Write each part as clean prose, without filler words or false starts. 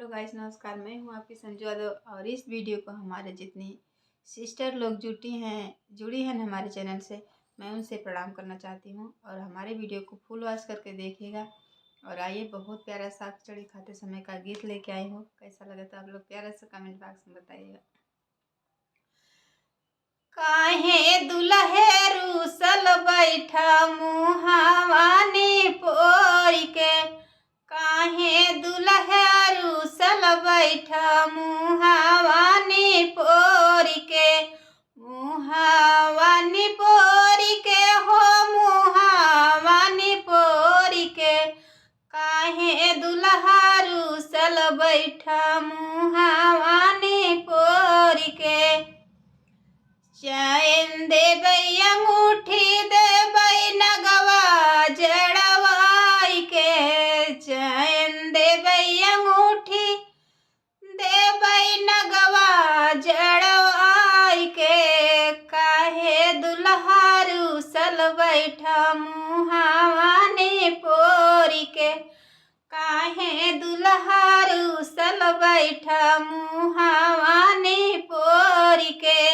Hello guys, नमस्कार। मैं हूं आपकी संजू यादव और इस वीडियो को हमारे जितनी सिस्टर लोग जुड़ी हैं हमारे चैनल से, मैं उनसे प्रणाम करना चाहती हूं और हमारे वीडियो को फुल वॉच करके देखिएगा। और आइए, बहुत प्यारा साग चढ़ी खाते समय का गीत लेके आई हूँ। कैसा लगा तो आप लोग प्यारा से कमेंट बॉक्स में बताइएगा। काहे दुल्हे रूसल बैठा मुहावानी पोरी के, काहे दुल्हे रूसल बैठा मुहावानी पोरी के, मुहावानी पोरी के हो मुहावानी पोरी के, काहे दुल्हा रूसल बैठा मुहावानी पोरी के। चैन देबै अंगूठी देबै नगवा जड़वाई के, चैन देबै अंगूठी देबै नगवा जड़वाई के, काहे दुल्हा रूसल बैठा मुहावानी पोरी के, काहे दुल्हा रूसल बैठा मुहावानी पोरी के।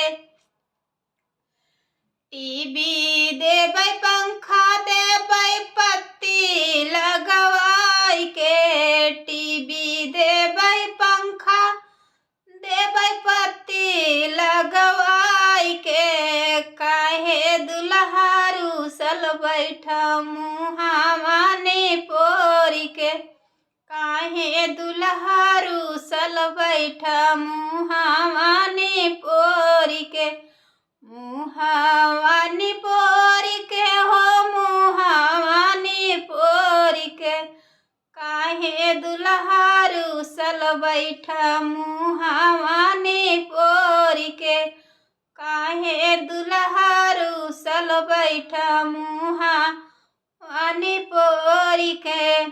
टीवी देबै पंखा देबै पत्ती लगवाई के, टीवी देबै पंखा देबै पत्ती लगवाई के, काहे दुल्हा रूसल बैठा मुहावानी पोरी के, काहे दुल्हा रूसल बैठा मुहावानी पोरी के, मुहावानी पोरी के हो मुहावानी पोरी के, काहे दुल्हा रूसल बैठा मुहावानी पोरी के, काहे दुल्हा रूसल बैठा मुहावानी पोरी के।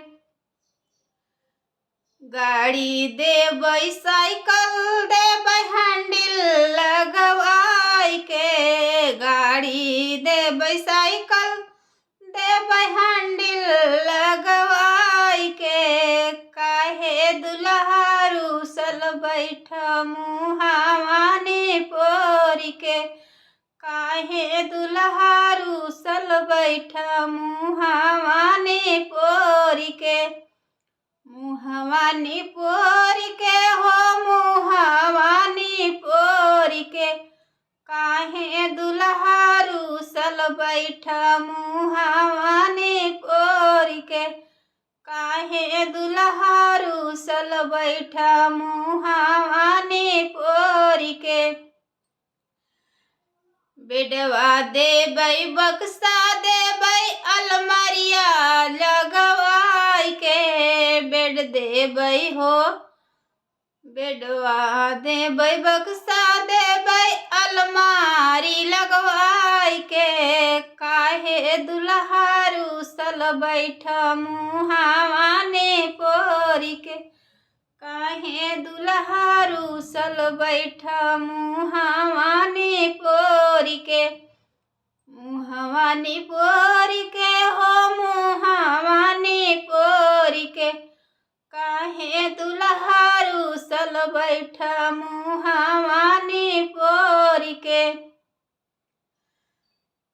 गाड़ी देबै साइकिल देबै हैंडल लगवाई के, गाड़ी देबै साइकिल देबै हैंडल लगवाई के, काहे दुल्हा रूसल बैठा मुहावानी पोरी के, काहे दुल्हा रूसल बैठा मुहावानी पोरी के, मुहावानी पोरी के हो मुहावानी पोरी के, काहे दुल्हा रूसल बैठा मुहावानी पोरी के, काहे दुल्हा रूसल बैठा मुहावानी पोरी के। बेडवा देबै बक्सा देबै अलमारिया लगवाई के, बेड देबै हो बेडवा देबै बक्सा देबै अलमारी लगवाई के, काहे दुल्हा रूसल बैठा मुहावानी पोरी के, काहे दुल्हा रूसल बैठा मुहावानी पोरी के, मुहावानी पोरी के हो मुहावानी पोरी के, काहे दुल्हा रूसल बैठा मुहावानी पोरी के,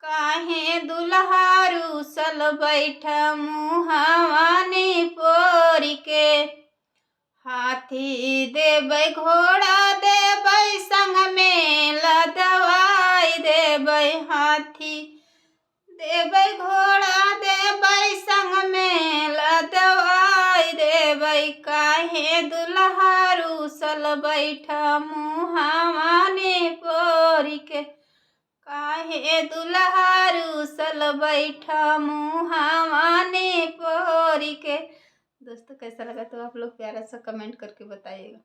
काहे दुल्हा रूसल बैठा मुहावानी पोरी के। हाथी देबै घोड़ा देबै संग में लदवाई देबै, हाथी देबै घोड़ा देबै संग में लदवाई देबै, काहे दुल्हा रूसल बैठा मुहावानी पोरी के, काहे दुल्हा रूसल बैठा मुहावानी पोरी के। दोस्तों, कैसा लगा तो आप लोग प्यारा सा कमेंट करके बताइएगा।